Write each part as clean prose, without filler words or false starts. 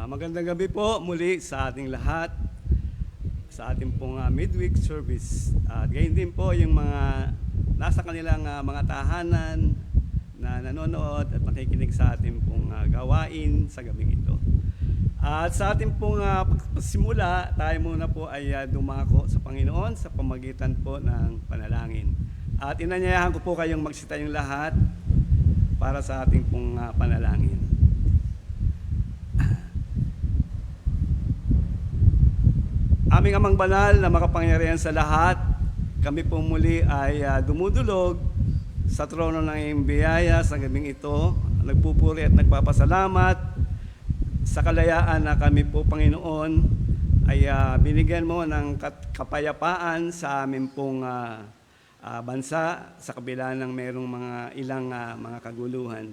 Magandang gabi po muli sa ating lahat sa ating pong midweek service. At gayon din po yung mga nasa kanilang mga tahanan na nanonood at nakikinig sa ating pong gawain sa gabing ito. At sa ating pong pagsimula, tayo muna po ay dumako sa Panginoon sa pamagitan po ng panalangin. At inanyayahan ko po kayong magsita yung lahat para sa ating pong panalangin. Aming Amang Banal na makapangyarihan sa lahat, kami po muli ay dumudulog sa trono ng iyong biyaya sa gabing ito. Nagpupuri at nagpapasalamat sa kalayaan na kami po, Panginoon, ay binigyan mo ng kapayapaan sa aming pong bansa sa kabila ng mayroong mga ilang mga kaguluhan.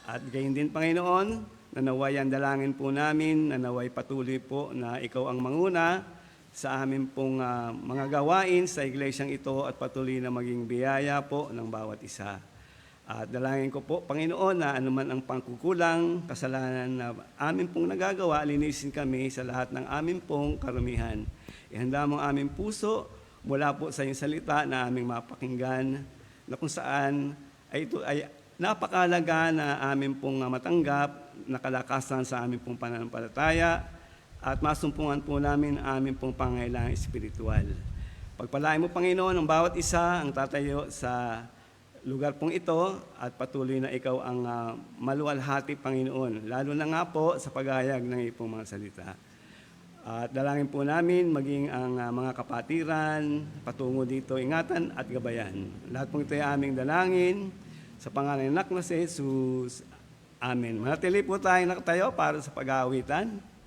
At gayon din, Panginoon, nanaway ang dalangin po namin, nanaway patuloy po na ikaw ang manguna sa amin pong mga gawain sa iglesyang ito at patuloy na maging biyaya po ng bawat isa. At dalangin ko po, Panginoon, na anuman ang pangkukulang, kasalanan na amin pong nagagawa, linisin kami sa lahat ng amin pong karumihan. Ihanda mo aming puso mula po sa iyong salita na aming mapakinggan, na kung saan ito ay napakalaga na amin pong matanggap, nakalakasan sa amin pong pananampalataya, at masumpungan po namin ang aming pong pangailangang espiritual. Pagpalain mo, Panginoon, ang bawat isa ang tatayo sa lugar pong ito at patuloy na ikaw ang maluwalhati, Panginoon, lalo na nga po sa paghahayag ng iyong mga salita. At dalangin po namin maging ang mga kapatiran patungo dito, ingatan at gabayan. Lahat pong ito ay aming dalangin sa pangalan ng anak na si Jesus. Amen. Manatili po tayong nakatayo para sa pag-aawitan.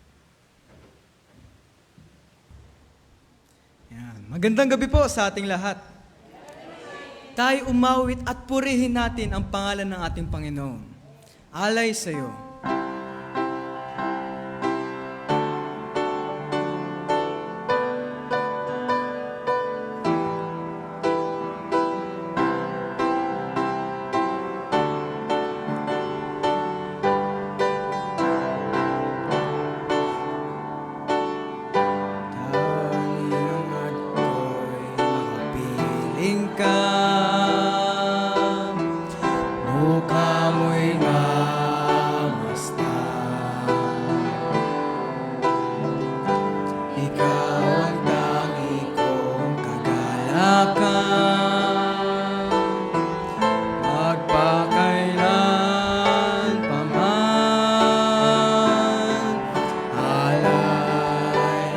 Yan. Magandang gabi po sa ating lahat. Tayo umawit at purihin natin ang pangalan ng ating Panginoon. Alay sa iyo.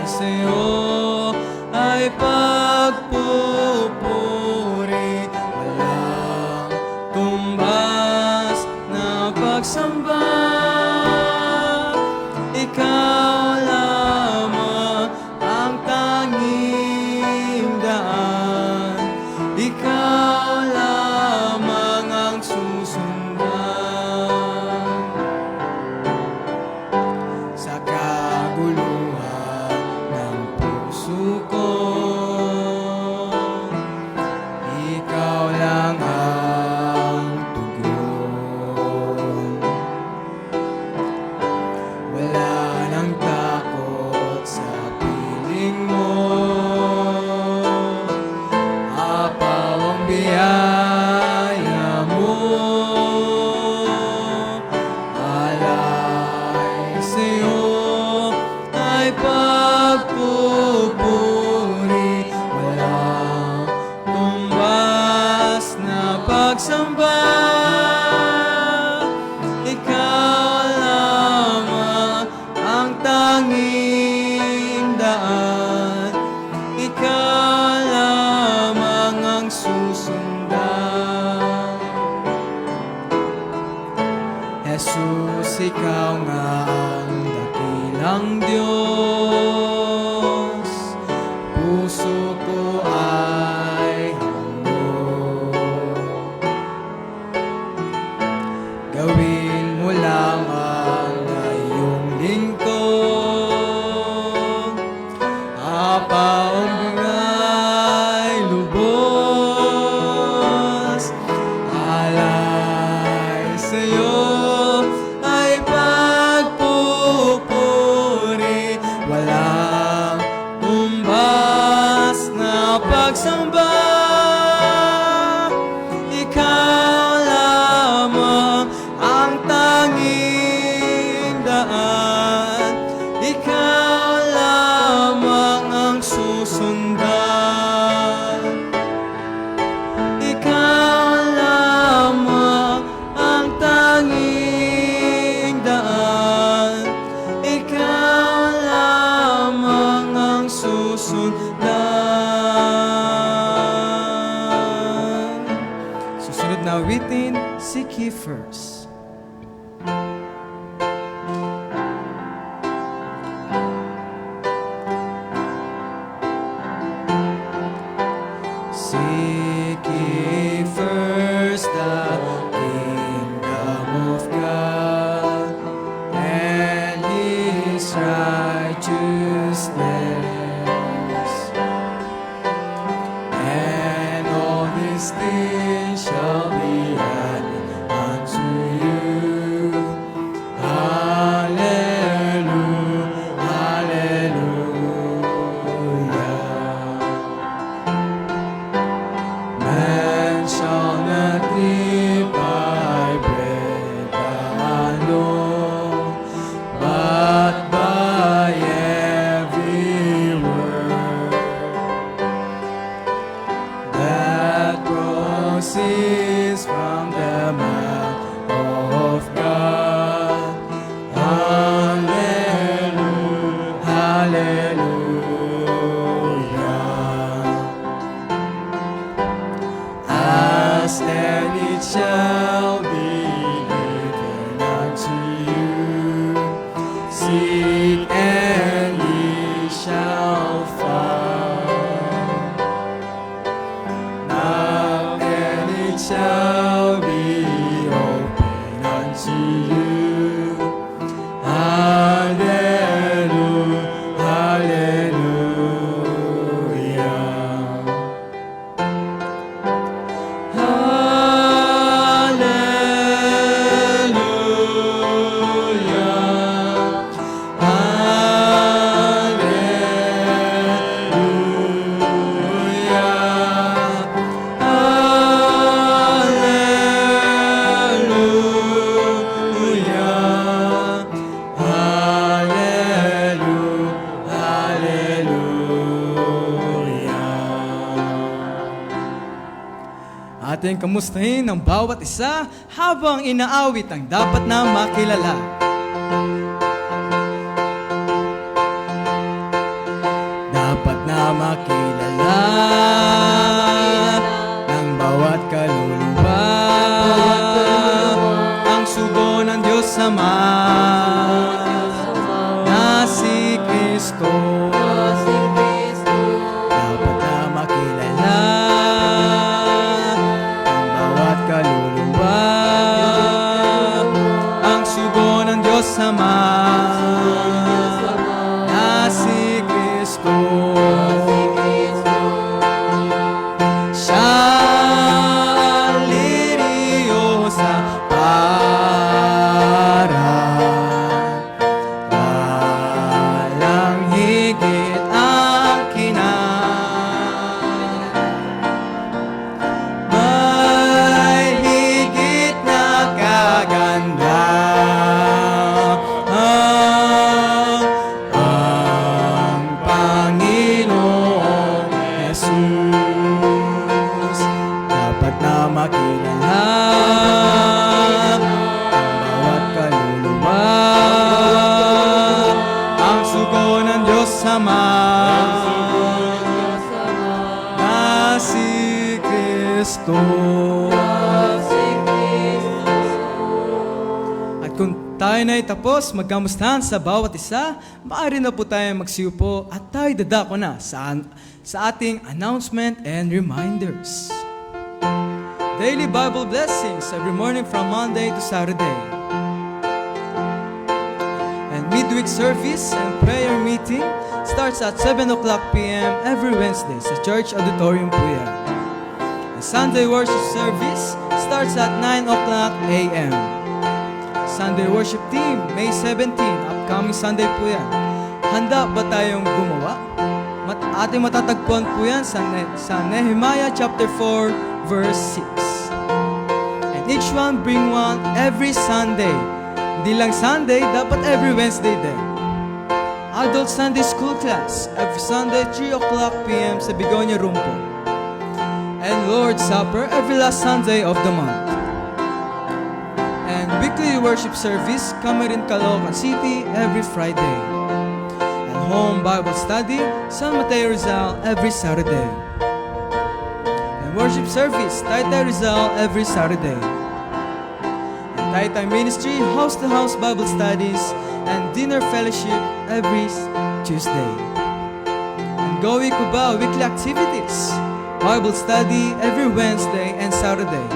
Sa'yo ay pagpupuri. awitin, Seek Ye First. Seek ye first the kingdom of God and His righteousness, and all these things shall be added unto you. Hallelujah, hallelujah. Man shall not live by bread alone, but by every word that proceeds from the mouth of God. Hallelujah, hallelujah. Ask and it shall be given unto you. Seek and ye shall find. Knock and it shall be opened unto you. Hallelujah, hallelujah. Ating kamustahin ang bawat isa habang inaawit ang dapat na makilala. Dapat na makilala ng bawat kaluluwa ang sugo ng Diyos Ama na si Kristo. Dapat na makilala ang bawat kaluluwa ang sugo ng Diyos Ama na si Kristo. Siya ang liriyo sa parang, walang higit ang kinang. May higit na kaganda ang Panginoong Jesus. Dapat na makilala ang bawat kaluluwa ang sugo ng Diyos Ama na si Kristo. At kung tayo na'y tapos magkamustahan sa bawat isa, maaari na po tayo magsiupo at tayo dadako na sa ating announcement and reminders. Daily Bible blessings every morning from Monday to Saturday. And midweek service and prayer meeting starts at 7 o'clock p.m. every Wednesday sa Church Auditorium po yan. And Sunday worship service starts at 9 o'clock a.m. Sunday worship team, May 17, upcoming Sunday po yan. Handa ba tayong gumawa? Ating matatagpuan po yan sa Nehemiah chapter 4, verse 6. And each one bring one every Sunday. Hindi lang Sunday, dapat every Wednesday din. Adult Sunday School class, every Sunday, 3 o'clock p.m. sa Begonia Room po. And Lord's Supper, every last Sunday of the month. And weekly worship service, Camarin, Caloocan City, every Friday. And home Bible study, San Mateo Rizal, every Saturday. And And worship service, Taytay Rizal, every Saturday. And Taytay Ministry, house-to-house Bible studies and dinner fellowship every Tuesday. And Gowi Cubao, weekly activities, Bible study every Wednesday and Saturday.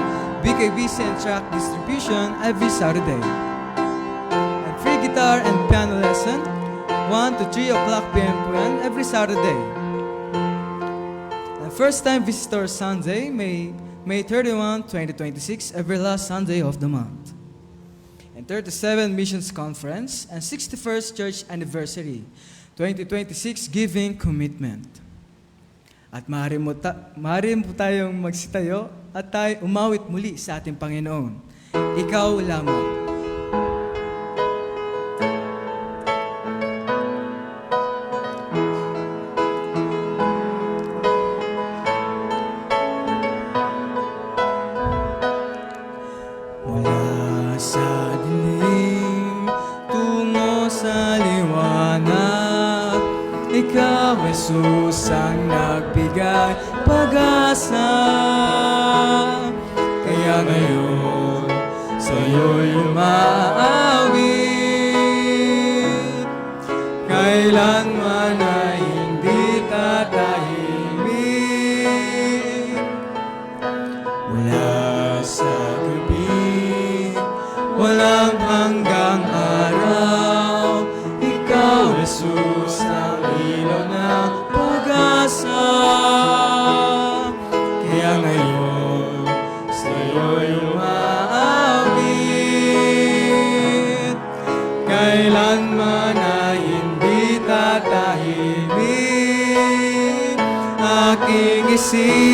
BKBC and track distribution every Saturday. And free guitar and piano lesson, 1 to 3 o'clock p.m. po yan, every Saturday. And first time visitor Sunday, May 31, 2026, every last Sunday of the month. And 37 Missions Conference and 61st Church Anniversary, 2026 Giving Commitment. At maaari mo tayong magsitayo at tayo umawit muli sa ating Panginoon. Ikaw lamang. Mula sa dilim tungo sa liwanag, Ikaw, Jesus, ang nagbigay pag-asa. Kaya ngayon, sa'yo'y umaawit, kailanman ay hindi tatahimik. Mula sa gabi, walang hanggang araw, Ikaw, Jesus, ang ilaw ng pag-asa. Kaya ngayon, sa'yo'y umaawit, kailanman ay hindi tatahimik. Aking isisigaw,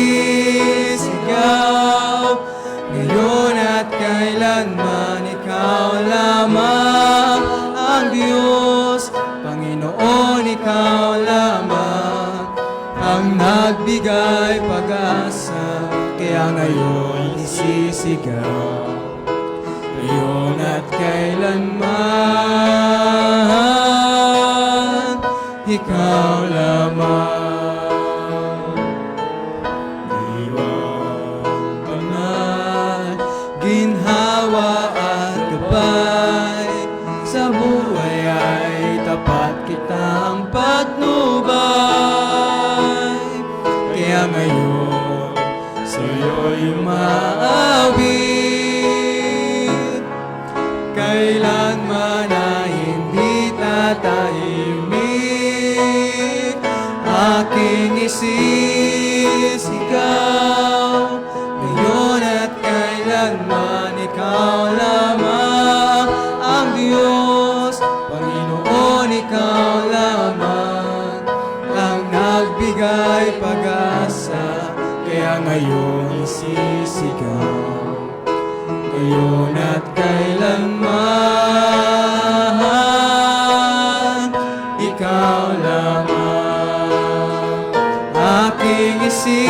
ngayon at kailanman, Ikaw lamang ang Diyos. Panginoon, Ikaw lamang ang nagbigay pag-asa. Kaya ngayon isisigaw, ngayon at kailanman, Ikaw lamang. Diwang banal, ginhawa at gabay, sa buhay ay tapat kitang patnubay. Kaya ngayon, sa'yo'y umaawit, kailanman ay hindi tatahimik. Aking isisigaw, ngayon at kailanman, Ikaw lamang ang Diyos. Panginoon, Ikaw lamang ang nagbigay pag-asa. Kaya ngayon isisigaw, ngayon at kailanman, Ikaw lamang. Aking isisigaw,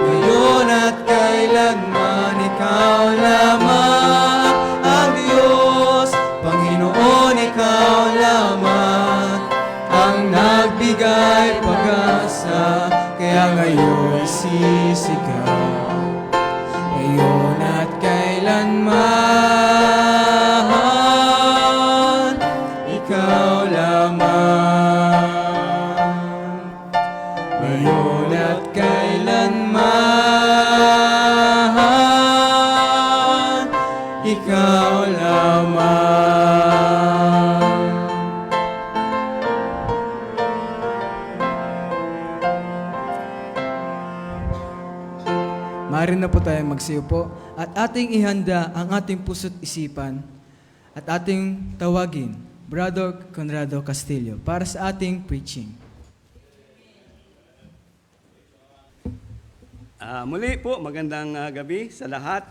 ngayon at kailanman, Ikaw lamang ang Diyos. Panginoon, Ikaw lamang ang nagbigay pag-asa. Kaya ngayon isisigaw, ngayon at kailanman, Ikaw lamang. Ngayon at kailanman, Ikaw lamang. Maaari na po tayo magsiupo at ating ihanda ang ating puso't isipan at ating tawagin Brother Conrado Castillo para sa ating preaching. Muli po, magandang gabi sa lahat.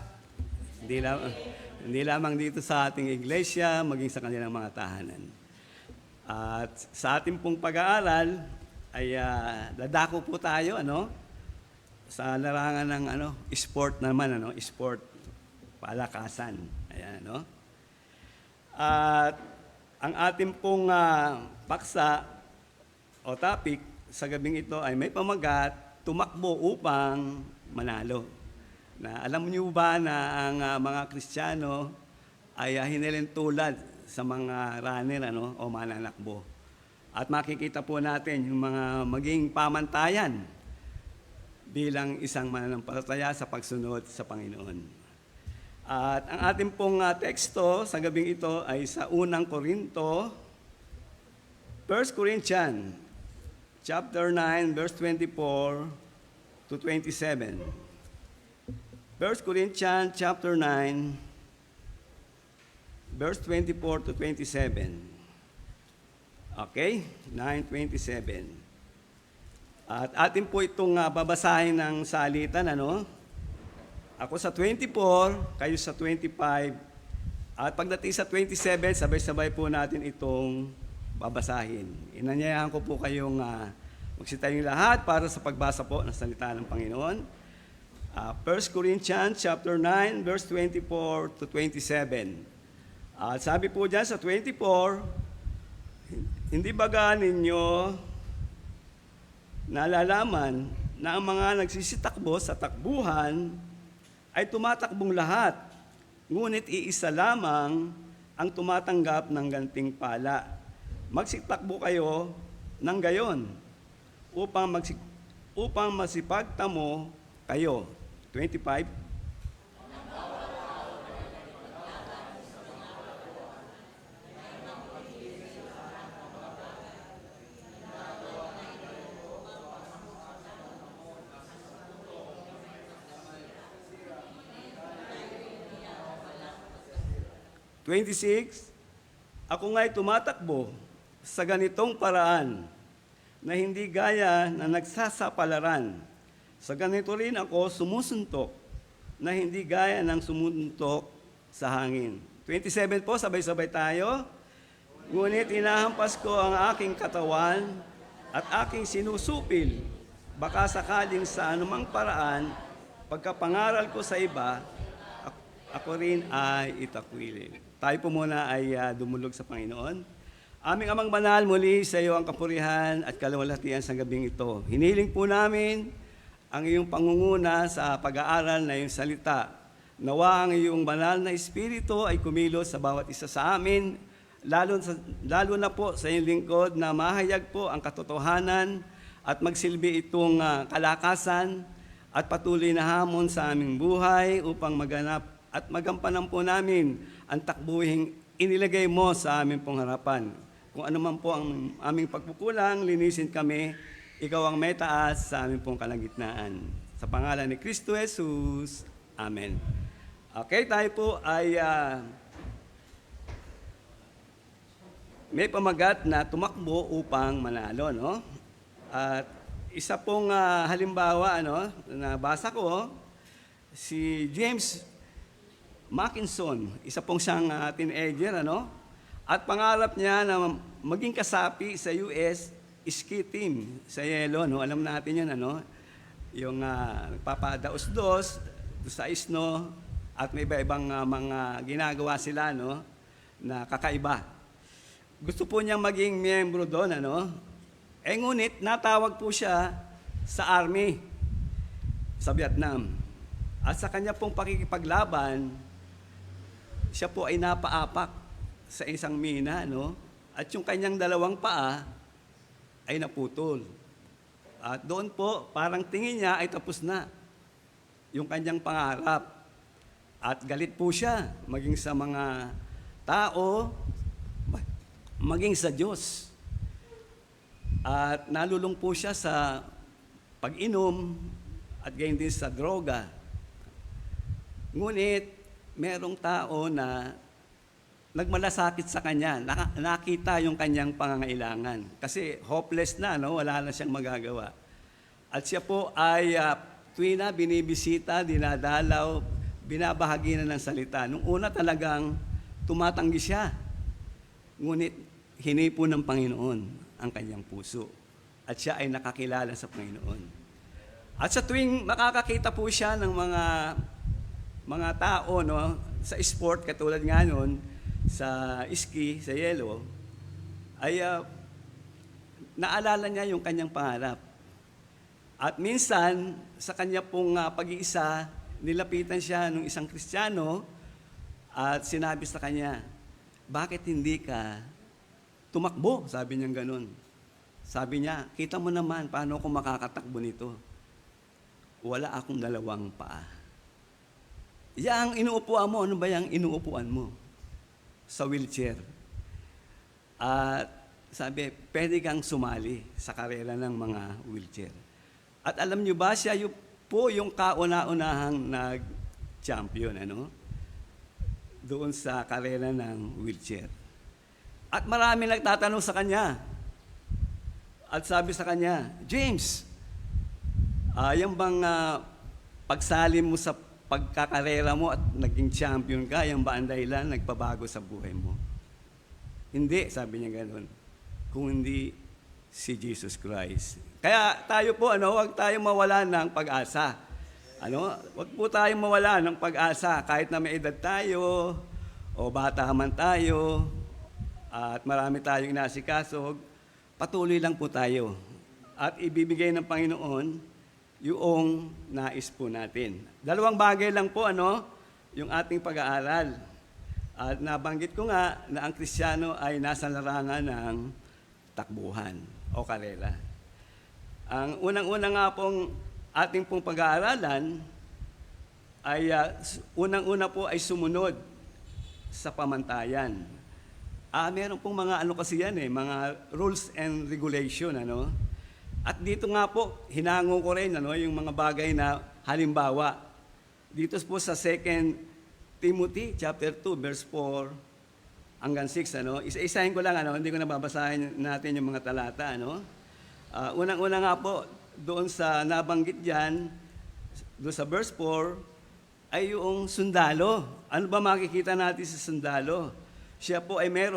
Hindi lamang dito sa ating iglesia, maging sa kanilang mga tahanan. At sa ating pong pag-aaral ay dadako po tayo sa larangan ng sport naman, sport palakasan. Ayan, At ang ating pong paksa o topic sa gabing ito ay may pamagat, tumakbo upang manalo. Na alam niyo ba na ang mga Kristiyano ay hinilintulad sa mga runner o mananakbo. At makikita po natin yung mga maging pamantayan bilang isang mananampalataya sa pagsunod sa Panginoon. At ang ating pong teksto sa gabing ito ay sa unang Korinto, 1 Corinthians chapter 9, verse 24 to 27. 1 Corinthians chapter 9, verse 24 to 27. Okay? 9:27. At atin po itong babasahin ng salitan, Ako sa 24, kayo sa 25. At pagdating sa 27, sabay-sabay po natin itong babasahin. Inanyayahan ko po kayong magsitayo lahat para sa pagbasa po ng salita ng Panginoon. 1 Corinthians chapter 9, verse 24 to 27. At sabi po dyan sa 24, hindi baga ninyo nalalaman na ang mga nagsisitakbo sa takbuhan ay tumatakbong lahat, ngunit iisa lamang ang tumatanggap ng gantimpala. Magsitakbo kayo ng gayon upang masipagtamo kayo. 25. Ako nga'y tumatakbo sa ganitong paraan na hindi gaya na nagsasapalaran. Sa ganito rin ako sumusuntok na hindi gaya ng sumuntok sa hangin. 27 po, sabay-sabay tayo. Ngunit inahampas ko ang aking katawan at aking sinusupil. Baka sakaling sa anumang paraan, pagkapangaral ko sa iba, ako rin ay itakwilin. Tayo po muna ay dumulog sa Panginoon. Aming Amang Banal, muli sa iyo ang kapurihan at kaluwalhatian sa gabing ito. Hiniling po namin ang iyong pangunguna sa pag-aaral na iyong salita. Nawa ang iyong banal na Espiritu ay kumilos sa bawat isa sa amin, lalo na po sa iyong lingkod na mahayag po ang katotohanan at magsilbi itong kalakasan at patuloy na hamon sa aming buhay upang maganap at magampanan po namin ang takbuhing inilagay mo sa aming pong harapan. Kung ano man po ang aming pagkukulang, linisin kami. Ikaw ang may taas sa aming pong kalagitnaan. Sa pangalan ni Kristo Jesus. Amen. Okay, tayo po ay may pamagat na tumakbo upang manalo, At isa pong halimbawa, nabasa ko, si James Mackinson, isa pong siyang teenager, At pangarap niya na maging kasapi sa US ski team sa yelo, Alam natin 'yan, Yung nagpapadaos-dos sa isno at may iba-ibang mga ginagawa sila, na kakaiba. Gusto po niyang maging miyembro doon, ngunit natawag po siya sa army sa Vietnam. At sa kanya pong pakikipaglaban, siya po ay napaapak sa isang mina, At yung kanyang dalawang paa ay naputol. At doon po, parang tingin niya ay tapos na yung kanyang pangarap. At galit po siya, maging sa mga tao, maging sa Diyos. At nalulung po siya sa pag-inom at gayon din sa droga. Ngunit, merong tao na nagmalasakit sa kanya, nakita yung kanyang pangangailangan. Kasi hopeless na, wala na siyang magagawa. At siya po ay tuwing na binibisita, dinadalaw, binabahagi na ng salita. Nung una talagang tumatanggi siya. Ngunit hinipo ng Panginoon ang kanyang puso. At siya ay nakakilala sa Panginoon. At sa tuwing makakakita po siya ng mga tao, sa sport, katulad nga nun, sa ski, sa yelo, ay naalala niya yung kanyang pangarap. At minsan, sa kanya pong pag-iisa, nilapitan siya ng isang Kristiyano at sinabi sa kanya, bakit hindi ka tumakbo? Sabi niya ganun. Sabi niya, kita mo naman paano ako makakatakbo nito. Wala akong dalawang paa. Yang inuupuan mo, ano ba yung inuupuan mo? Sa wheelchair. At sabi, pwede kang sumali sa karera ng mga wheelchair. At alam niyo ba, siya po yung kauna-unahang nag-champion, doon sa karera ng wheelchair. At marami nagtatanong sa kanya. At sabi sa kanya, James, yan bang pagsali mo sa pagkakarera mo at naging champion ka, yan ba ang dahilan nagpabago sa buhay mo? Hindi, sabi niya gano'n. Kung hindi si Jesus Christ. Kaya tayo po, huwag tayong mawala ng pag-asa. Huwag po tayong mawala ng pag-asa kahit na may edad tayo o bata man tayo at marami tayong inasikasog, patuloy lang po tayo at ibibigay ng Panginoon yung nais po natin. Dalawang bagay lang po, yung ating pag-aaral. At nabanggit ko nga na ang Kristiyano ay nasa larangan ng takbuhan o karera. Ang unang-una nga pong ating pong pag-aaralan ay unang-una po ay sumunod sa pamantayan. Meron pong mga kasi yan mga rules and regulation, At dito nga po, hinango ko rin, yung mga bagay na halimbawa. Dito po sa 2 Timothy chapter 2 verse 4 hanggang 6, isa-isahin ko lang, hindi ko nababasahin natin yung mga talata, Unang-una nga po, doon sa nabanggit diyan, doon sa verse 4, ay yung sundalo. Ano ba makikita natin sa sundalo? Siya po ay may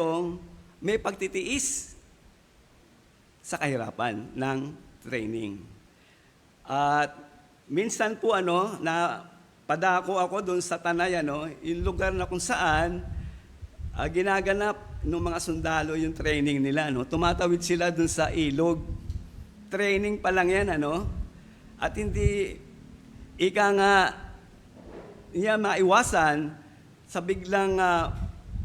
pagtitiis sa kahirapan ng training. At minsan po na padako ako doon sa Tanay, yung lugar na kung saan ginaganap ng mga sundalo yung training nila, tumatawid sila doon sa ilog. Training pa lang yan, At hindi niya maiwasan sa biglang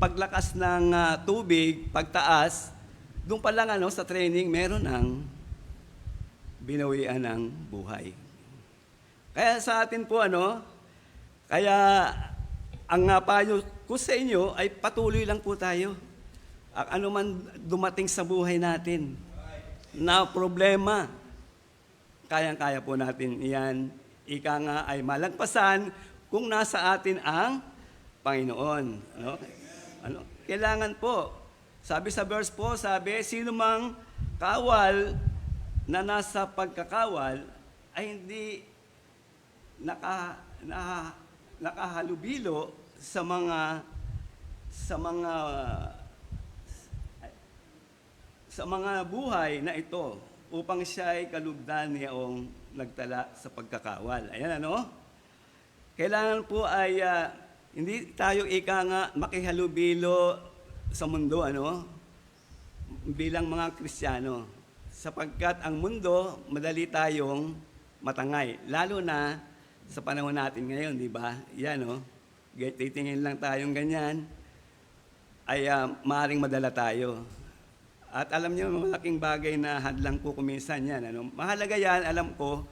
paglakas ng tubig, pagtaas, doon pa lang sa training, meron ang binawian ng buhay. Kaya sa atin po, kaya ang payo ko sa inyo ay patuloy lang po tayo. Ano man dumating sa buhay natin na problema, kayang-kaya po natin iyan. Ay malagpasan kung nasa atin ang Panginoon. Kailangan po, sabi sa verse po, sino mang kawal na nasa pagkakawal ay hindi nakahalubilo sa mga buhay na ito upang siya ay kalugdan niyang nagtala sa pagkakawal. Ayan, Kailangan po ay hindi tayo makihalubilo sa mundo, bilang mga Kristiyano. Sapagkat ang mundo, madali tayong matangay. Lalo na sa panahon natin ngayon, di ba? Yan, titingin lang tayong ganyan, ay maaaring madala tayo. At alam niyo, malaking bagay na hadlang po kuminsan yan. Mahalaga yan, alam ko,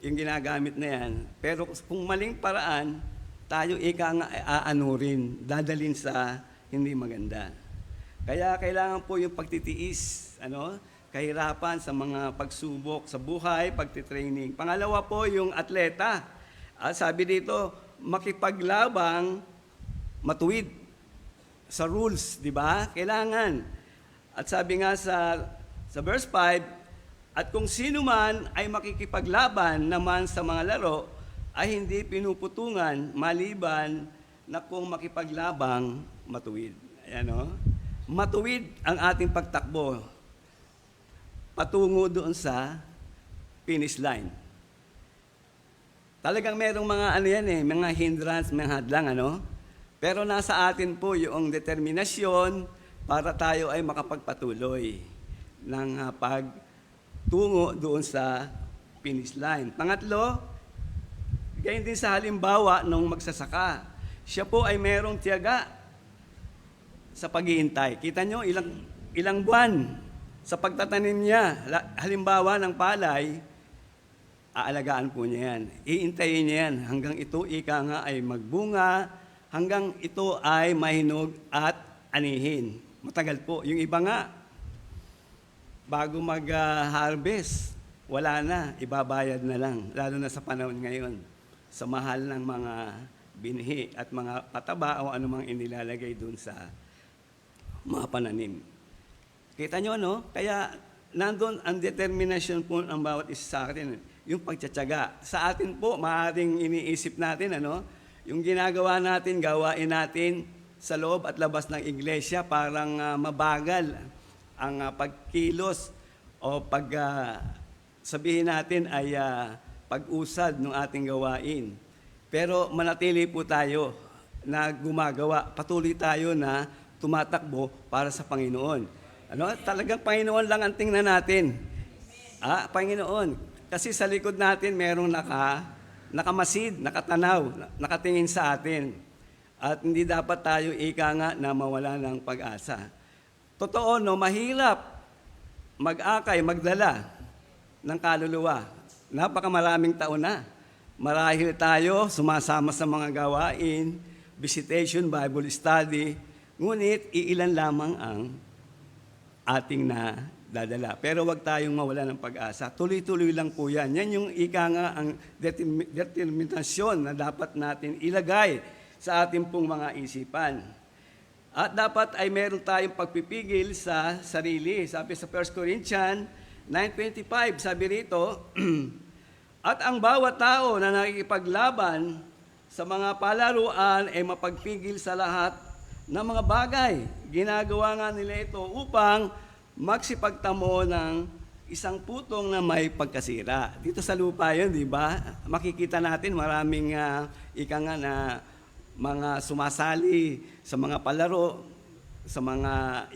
yung ginagamit na yan. Pero kung maling paraan, tayo aanurin, dadalin sa hindi maganda. Kaya kailangan po yung pagtitiis, kahirapan sa mga pagsubok sa buhay, pagtitraining. Pangalawa po yung atleta. Sabi dito, makipaglabang matuwid sa rules, di ba? Kailangan. At sabi nga sa verse 5, at kung sino man ay makikipaglaban naman sa mga laro, ay hindi pinuputungan maliban na kung makipaglabang matuwid. Ayan, Matuwid ang ating pagtakbo patungo doon sa finish line. Talagang merong mga mga hindrance, mga hadlang, Pero nasa atin po yung determinasyon para tayo ay makapagpatuloy. ng pagtungo doon sa finish line. Pangatlo, gayon din sa halimbawa ng magsasaka. Siya po ay merong tiyaga sa paghihintay. Kita nyo, ilang buwan sa pagtatanim niya. Halimbawa ng palay, aalagaan po niya yan. Iintayin niya yan hanggang ito ay magbunga, hanggang ito ay mahinog at anihin. Matagal po. Yung iba nga, bago mag-harvest, wala na, ibabayad na lang. Lalo na sa panahon ngayon, sa mahal ng mga binhi at mga pataba o anumang inilalagay dun sa mga pananim. Kita nyo, no? Kaya nandun ang determinasyon po ng bawat isa sa atin, yung pagtsatsaga. Sa atin po, maaaring iniisip natin, yung ginagawa natin, gawain natin sa loob at labas ng iglesia, parang mabagal ang pagkilos o sabihin natin ay pag-usad ng ating gawain. Pero manatili po tayo na gumagawa. Patuloy tayo na tumatakbo para sa Panginoon. Talagang Panginoon lang ang tingnan natin. Panginoon. Kasi sa likod natin merong nakamasid, nakatanaw, nakatingin sa atin. At hindi dapat tayo na mawala ng pag-asa. Totoo, mahirap mag-akay, magdala ng kaluluwa. Napakamaraming taon na. Marahil tayo sumasama sa mga gawain, visitation, Bible study, ngunit iilan lamang ang ating nadadala. Pero wag tayong mawala ng pag-asa. Tuloy-tuloy lang po yan. Yan yung ang determinasyon na dapat natin ilagay sa ating pong mga isipan. At dapat ay meron tayong pagpipigil sa sarili. Sabi sa 1 Corinthians 9:25, sabi rito, at ang bawat tao na nakikipaglaban sa mga palaruan ay mapagpigil sa lahat ng mga bagay. Ginagawa nga nila ito upang magsipagtamo ng isang putong na may pagkasira. Dito sa lupa yun, di ba? Makikita natin maraming na mga sumasali sa mga palaro, sa mga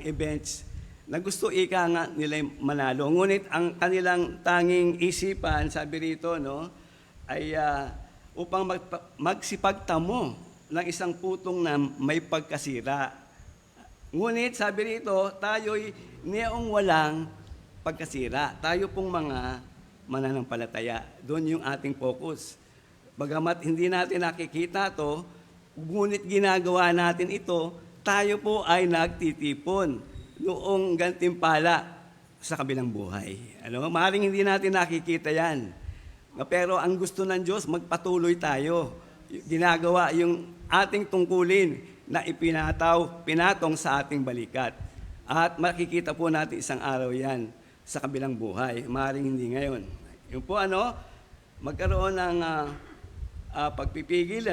events, na gusto nila manalo. Ngunit ang kanilang tanging isipan, sabi rito, ay upang magsipagtamo ng isang putong na may pagkasira. Ngunit, sabi rito, tayo'y niyong walang pagkasira. Tayo pong mga mananampalataya. Doon yung ating focus. Bagamat hindi natin nakikita to, ngunit ginagawa natin ito, tayo po ay nagtitipon noong gantimpala sa kabilang buhay. Maaaring hindi natin nakikita yan. Pero ang gusto ng Diyos, magpatuloy tayo. Ginagawa yung ating tungkulin na pinatong sa ating balikat. At makikita po natin isang araw yan sa kabilang buhay. Maaaring hindi ngayon. Yung po magkaroon ng pagpipigil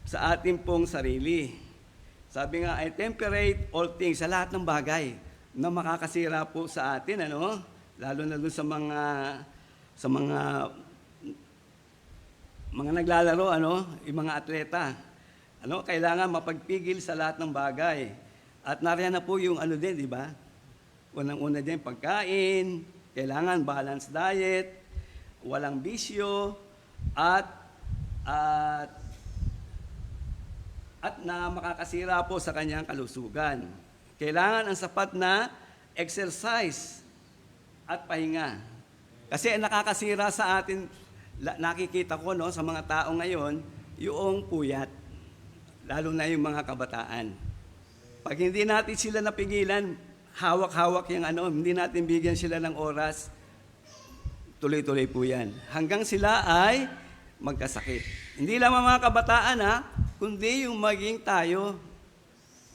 sa ating pong sarili. Sabi nga, I temperate all things, sa lahat ng bagay na makakasira po sa atin, lalo na doon sa mga naglalaro, yung mga atleta. Kailangan mapagpigil sa lahat ng bagay. At nariyan na po yung di ba? Unang-una din, pagkain, kailangan balanced diet, walang bisyo, at na makakasira po sa kanyang kalusugan. Kailangan ang sapat na exercise at pahinga. Kasi nakakasira sa atin, nakikita ko sa mga tao ngayon, yung puyat, lalo na yung mga kabataan. Pag hindi natin sila napigilan, hawak-hawak yung hindi natin bigyan sila ng oras, tuloy-tuloy po yan. Hanggang sila ay magkasakit. Hindi lang mga kabataan kundi yung maging tayo.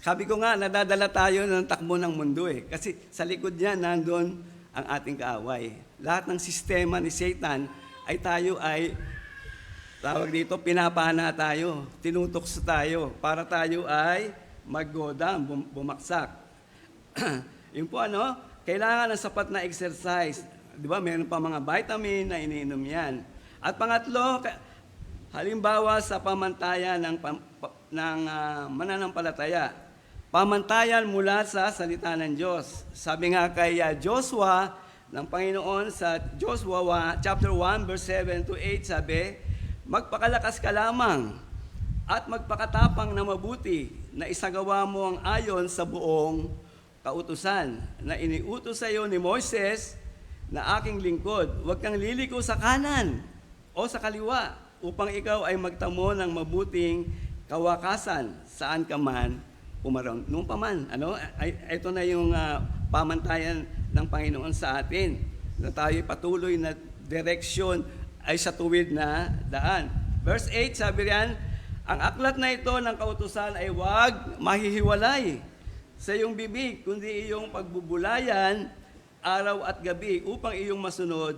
Sabi ko nga, nadadala tayo ng takbo ng mundo Kasi sa likod niya, nandun ang ating kaaway. Lahat ng sistema ni Satan ay tayo ay, tawag dito, pinapana tayo, tinutokso tayo, para tayo ay maggoda, bumaksak. Yung po kailangan ng sapat na exercise. Di ba, meron pa mga vitamin na iniinom yan. At pangatlo, halimbawa sa pamantayan ng mananampalataya, pamantayan mula sa salita ng Diyos. Sabi nga kay Joshua ng Panginoon sa Joshua chapter 1 verse 7 to 8, sabi, magpakalakas ka lamang at magpakatapang na mabuti na isagawa mo ang ayon sa buong kautusan na iniutos sa iyo ni Moises na aking lingkod. Huwag kang liliko sa kanan o sa kaliwa upang ikaw ay magtamo ng mabuting kawakasan saan ka man pumaroon. Noon pa man, ito na yung pamantayan ng Panginoon sa atin na tayo patuloy na direksyon ay sa tuwid na daan. Verse 8, sabi riyan, ang aklat na ito ng kautusan ay huwag mahihiwalay sa iyong bibig, kundi iyong pagbubulayan araw at gabi upang iyong masunod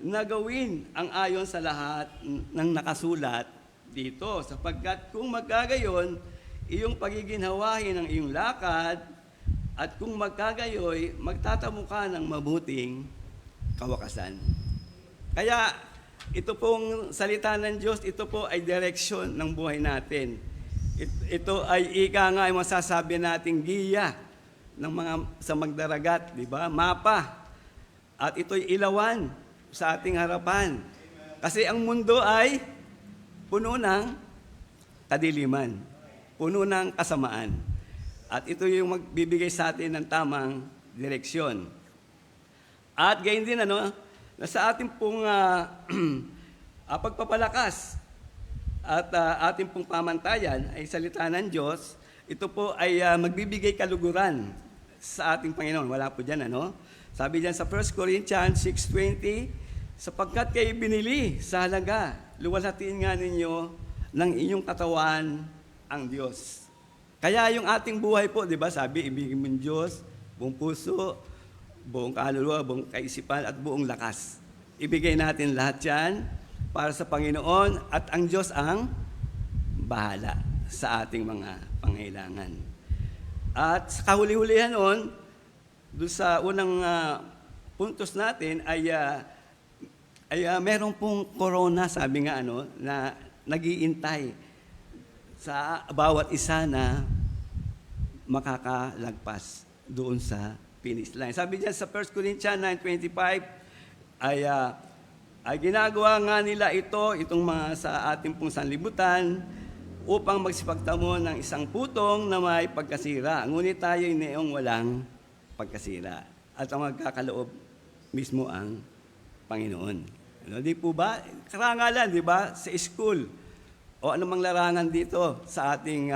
na gawin ang ayon sa lahat ng nakasulat dito. Sapagkat kung magkagayon, iyong pagiginhawahin ang iyong lakad at kung magkagayoy, magtatamo ka ng mabuting kawakasan. Kaya ito pong salita ng Diyos, ito po ay direksyon ng buhay natin. Ito ay ika nga ay masasabi nating giya ng mga sa magdaragat, di ba? Mapa. At ito'y ilawan sa ating harapan. Kasi ang mundo ay puno ng kadiliman, puno ng kasamaan. At ito yung magbibigay sa atin ng tamang direksyon. At gayon din, na sa ating pong pagpapalakas at ating pong pamantayan ay salita ng Diyos, ito po ay magbibigay kaluguran sa ating Panginoon. Wala po dyan, Sabi dyan sa 1 Corinthians 6:20, sapagkat kayo binili sa halaga, luwalhatiin nga ninyo ng inyong katawan ang Diyos. Kaya yung ating buhay po, di ba, sabi, ibigin mo ang Diyos, buong puso, buong kaluluwa, buong kaisipan, at buong lakas. Ibigay natin lahat yan para sa Panginoon at ang Diyos ang bahala sa ating mga pangailangan. At sa kahuli-hulihan noon, doon sa unang puntos natin ay meron pong corona, sabi nga na nag-iintay sa bawat isa na makakalagpas doon sa finish line. Sabi diyan sa 1 Corinthians 9:25 ay ginagawa nga nila itong mga sa ating pong sanlibutan upang magsipagtamo ng isang putong na may pagkasira. Ngunit tayo'y neong walang pagkasira. At ang magkakaloob mismo ang Panginoon. Di po ba? Karangalan, di ba? Sa school o anumang larangan dito sa ating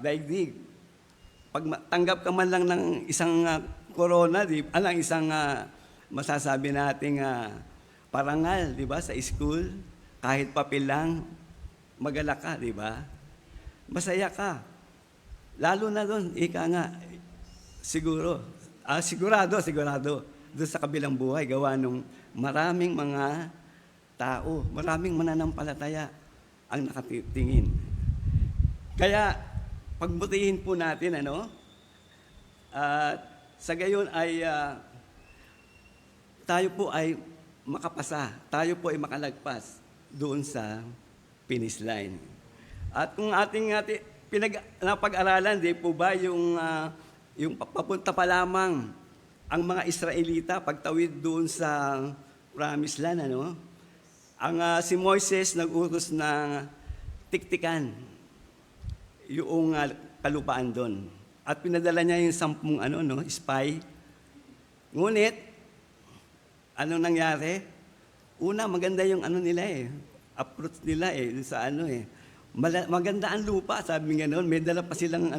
daigdig. Pag tanggap ka man lang ng isang corona, isang masasabi nating parangal, di ba, sa school, kahit papel lang, magalak ka, di ba? Masaya ka. Lalo na doon, ika nga, sigurado, doon sa kabilang buhay, gawa nung maraming mga tao, maraming mananampalataya ang nakatingin. Kaya, pagbutihin po natin, sa gayon ay tayo po ay makapasa, tayo po ay makalagpas doon sa finish line. At kung ating napag-aralan, di po ba yung papunta pa lamang ang mga Israelita pagtawid doon sa Promised Land, si Moises nag-utos na tiktikan yung kalupaan doon. At pinadala niya yung 10 spy. Ngunit, ano nangyari? Una, maganda yung approach nila sa maganda ang lupa, sabi nga noon. May dala pa silang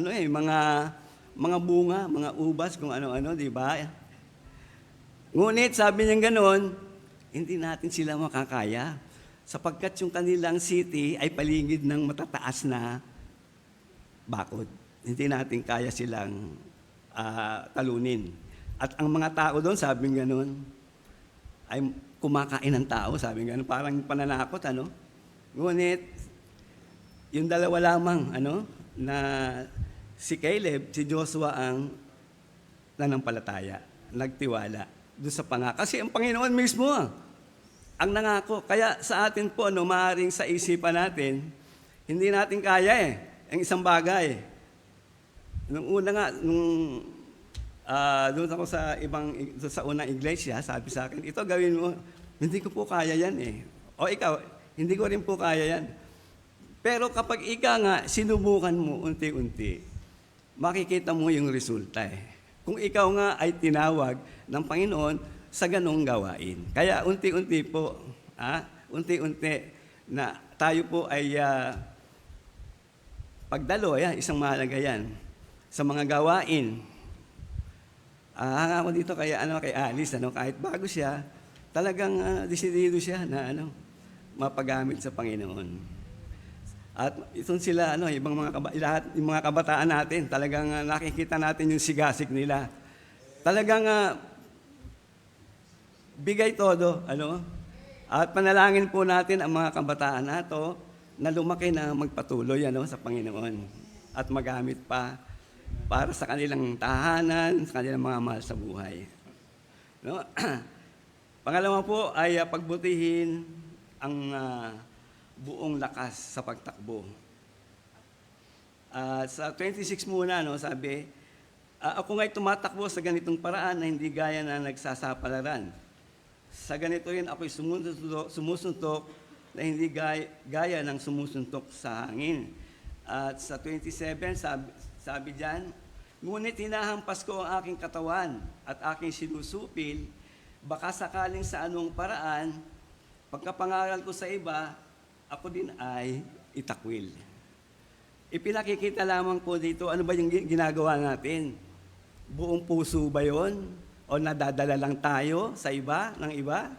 mga bunga, mga ubas, kung ano-ano, di ba? Ngunit, sabi niya gano'n, hindi natin sila makakaya sapagkat yung kanilang city ay paligid ng matataas na bakod. Hindi natin kaya silang talunin. At ang mga tao doon, sabi nga noon, ay kumakain ng tao, sabi nga noon, parang pananakot, Ngunit, yung dalawa lamang, na si Caleb, si Joshua ang nanampalataya, nagtiwala doon sa pangako. Kasi ang Panginoon mismo ang nangako. Kaya sa atin po, maaaring sa isipan natin, hindi natin kaya ang isang bagay. Nung una nga, doon ako sa doon sa unang iglesia, sabi sa akin, ito gawin mo, hindi ko po kaya yan eh. O ikaw, hindi ko rin po kaya yan. Pero kapag ika nga, sinubukan mo unti-unti, makikita mo yung resulta eh. Kung ikaw nga ay tinawag ng Panginoon sa ganong gawain. Kaya unti-unti po, unti-unti na tayo po ay pagdalo, isang mahalaga yan, sa mga gawain. Ako dito kay Alice, kahit bago siya, talagang desidido siya na mapagamit sa Panginoon. At itong sila, lahat yung mga kabataan natin, talagang nakikita natin yung sigasig nila. Talagang bigay todo, At panalangin po natin ang mga kabataan nato na lumaki na magpatuloy, sa Panginoon at magamit pa para sa kanilang tahanan, sa kanilang mga mahal sa buhay. Pangalawa po ay pagbutihin ang buong lakas sa pagtakbo. Sa 26 muna, sabi, ako nga'y tumatakbo sa ganitong paraan na hindi gaya na nagsasapalaran. Sa ganito rin ako'y sumusuntok na hindi gaya ng sumusuntok sa hangin. At sa 27, sabi diyan, ngunit hinahampas ko ang aking katawan at aking sinusupil, baka sakaling sa anong paraan, pagkapangaral ko sa iba, ako din ay itakwil. Ipinakikita lamang po dito, ano ba yung ginagawa natin? Buong puso ba yun? O nadadala lang tayo sa iba, ng iba?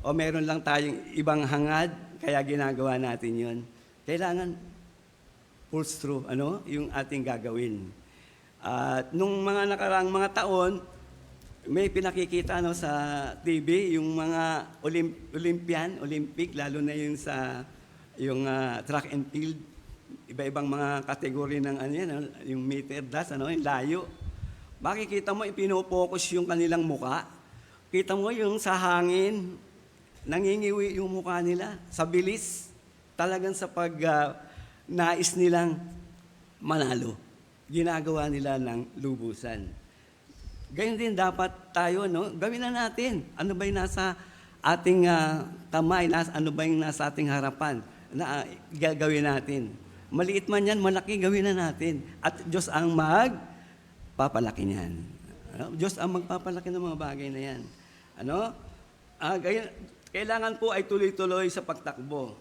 O meron lang tayong ibang hangad, kaya ginagawa natin yun? Kailangan pulse through, yung ating gagawin. At nung mga nakaraang mga taon, may pinakikita sa TV, yung mga Olympic, lalo na yung sa track and field, iba-ibang mga kategory ng yung meter dash, yung layo. Makikita mo, ipinopokus yung kanilang muka. Kita mo yung sa hangin, nangingiwi yung mukha nila sa bilis, talagang sa nais nilang manalo. Ginagawa nila ng lubusan. Ganyan din dapat tayo, gawin na natin. Ano ba yung nasa ating kamay, ano ba yung nasa ating harapan na gagawin natin. Maliit man yan, malaki, gawin na natin. At Diyos ang magpapalaki niyan. Diyos ang magpapalaki ng mga bagay na yan. Kailangan po ay tuloy-tuloy sa pagtakbo.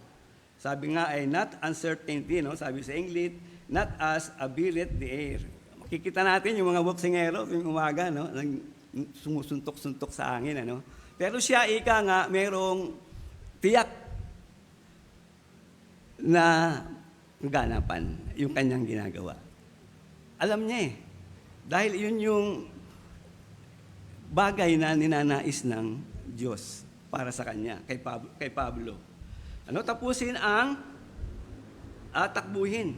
Sabi nga ay not uncertainty, sabi sa English, not as a billet the air. Makikita natin yung mga boksingero tuwing umaga, sumusuntok-suntok sa hangin. Pero siya, nga, merong tiyak na ganapan yung kanyang ginagawa. Alam niya dahil yun yung bagay na ninanais ng Diyos para sa kanya, kay Pablo. Tapusin ang takbuhin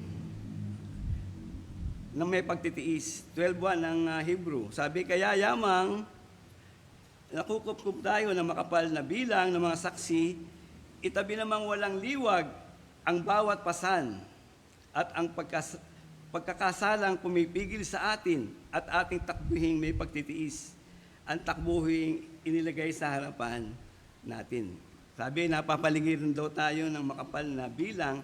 na may pagtitiis. 12:1 ng Hebrew. Sabi, kaya yamang nakukup tayo ng makapal na bilang ng mga saksi, itabi namang walang liwag ang bawat pasan at ang pagkakasalang pumipigil sa atin at ating takbuhing may pagtitiis. Ang takbuhing inilagay sa harapan natin. Sabi, napapaligiran daw tayo ng makapal na bilang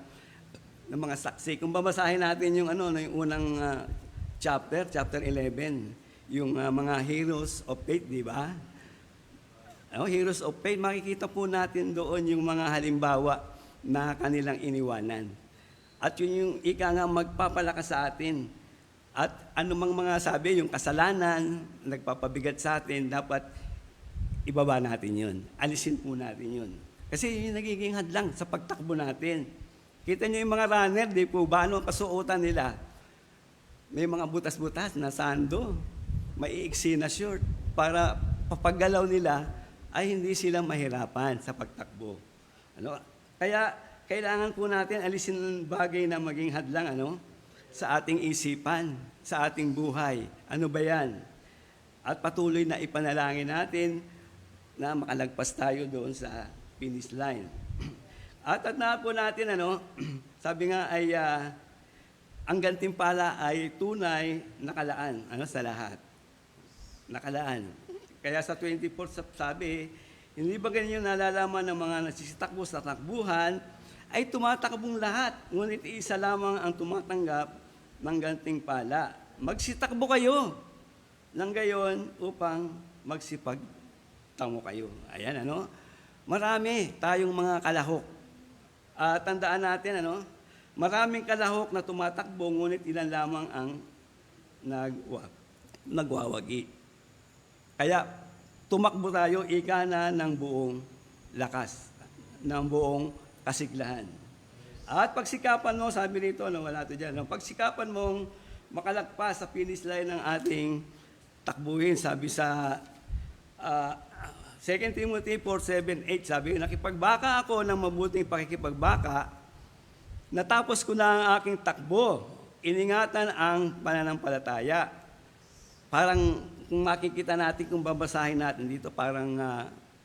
ng mga saksi. Kung babasahin natin yung yung unang chapter 11, yung mga heroes of faith, di ba? Heroes of faith, makikita po natin doon yung mga halimbawa na kanilang iniwanan. At yun yung nga magpapalakas sa atin. At anumang mga sabi, yung kasalanan, nagpapabigat sa atin, dapat ibaba natin yun. Alisin po natin yun. Kasi yun yung nagiging hadlang sa pagtakbo natin. Kita niyo yung mga runner, di po ba, ano kasuotan nila? May mga butas-butas na sando, may iiksi na short, para papaggalaw nila ay hindi sila mahirapan sa pagtakbo. Kaya kailangan po natin alisin ang bagay na maging hadlang sa ating isipan, sa ating buhay. Ano ba yan? At patuloy na ipanalangin natin na makalagpas tayo doon sa finish line. At na po natin, sabi nga ay ang gantimpala ay tunay nakalaan sa lahat. Nakalaan. Kaya sa 24 sabi, hindi ba ganyan nalalaman ng mga nagsisitakbo sa takbuhan, ay tumatakbong lahat, ngunit isa lamang ang tumatanggap ng gantimpala. Magsitakbo kayo nang gayon upang magsipagtamo kayo. Ayan, Marami tayong mga kalahok. Tandaan natin, maraming kalahok na tumatakbo, ngunit ilan lamang ang nagwawagi. Kaya, tumakbo tayo, ika na ng buong lakas, ng buong kasiglahan. At pagsikapan mo, sabi rito, wala ito dyan, pagsikapan mong makalagpas sa finish line ng ating takbuhin, sabi sa 2 Timothy 4:7-8, sabi, nakipagbaka ako ng mabuting pakikipagbaka, natapos ko na ang aking takbo, iningatan ang pananampalataya. Parang kung makikita natin, kung babasahin natin dito, parang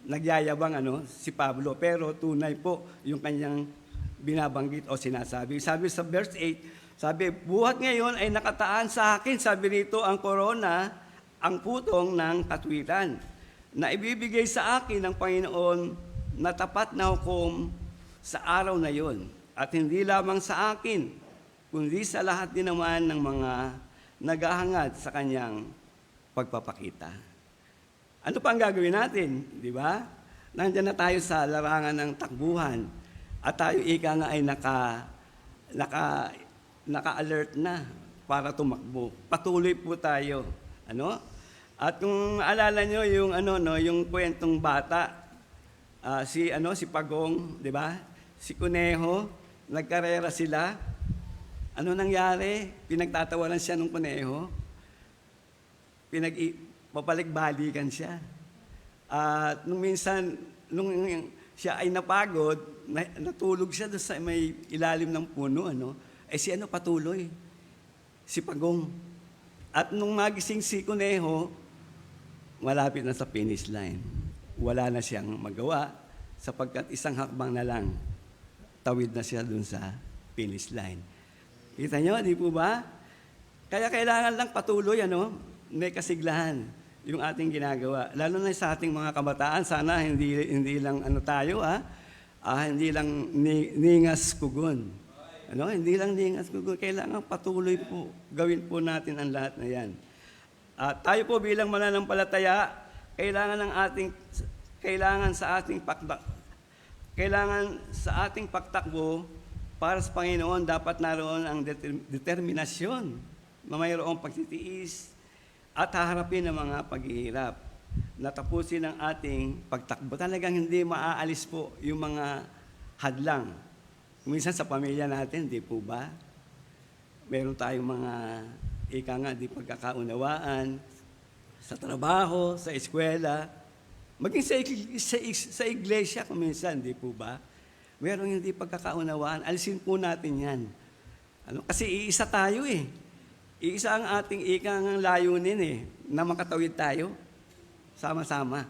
nagyayabang si Pablo, pero tunay po yung kanyang binabanggit o sinasabi. Sabi sa verse 8, sabi, buhat ngayon ay nakataan sa akin, sabi rito, ang korona, ang putong ng katwiran, na ibibigay sa akin ng Panginoon na tapat na hukom sa araw na yon. At hindi lamang sa akin, kundi sa lahat din naman ng mga naghahangad sa kanyang pagpapakita. Ano pa ang gagawin natin? Di ba? Nandiyan na tayo sa larangan ng takbuhan at tayo ika nga ay naka-alert na para tumakbo. Patuloy po tayo. At kung alala nyo yung yung kwentong bata, si Pagong, di ba? Si Kuneho, nagkarera sila. Ano nangyari? Pinagtatawanan siya ng Kuneho. Papalig-balikan siya. At nung minsan, nung siya ay napagod, natulog siya doon sa may ilalim ng puno, si patuloy? Si Pagong. At nung magising si Kuneho, malapit na sa finish line. Wala na siyang magawa sapagkat isang hakbang na lang, tawid na siya doon sa finish line. Kita nyo, di po ba? Kaya kailangan lang patuloy, may kasiglahan yung ating ginagawa. Lalo na sa ating mga kabataan, sana hindi lang tayo, hindi lang ningas kugon. Hindi lang ningas kugon. Kailangan patuloy po, gawin po natin ang lahat na yan. Tayo po bilang mananampalataya, kailangan sa ating pagtakbo para sa Panginoon, dapat naroon ang determinasyon na mayroong pagtitiis at haharapin ang mga paghihirap. Natapusin ang ating pagtakbo. Talagang hindi maaalis po yung mga hadlang. Minsan sa pamilya natin, di po ba? Meron tayong mga di pagkakaunawaan sa trabaho, sa eskwela, maging sa iglesia kung minsan, di po ba? Merong hindi pagkakaunawaan, alisin po natin yan. Kasi iisa tayo Iisa ang ating ikang layunin na makatawid tayo, sama-sama.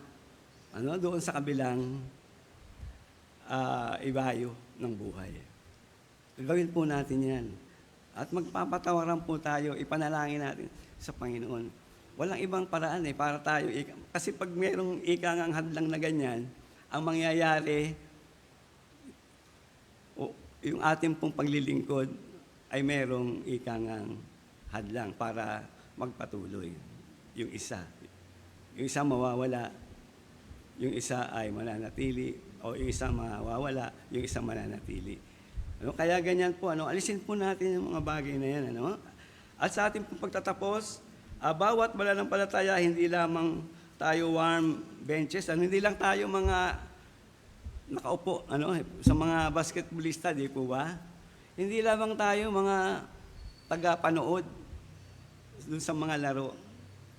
Doon sa kabilang ibayo ng buhay. Gawin po natin yan. At magpapatawaran po tayo, ipanalangin natin sa Panginoon. Walang ibang paraan para tayo. Kasi pag mayroong ikangang hadlang na ganyan, ang mangyayari, yung ating pong paglilingkod ay mayroong ikangang hadlang para magpatuloy. Yung isa mawawala, yung isa ay mananatili, o yung isa mawawala, yung isa mananatili. Kaya ganyan po, alisin po natin yung mga bagay na yan. At sa ating pagtatapos, bawat mananampalataya, hindi lamang tayo warm benches, hindi lang tayo mga nakaupo, sa mga basketballista, di po ba? Hindi lamang tayo mga tagapanood dun sa mga laro.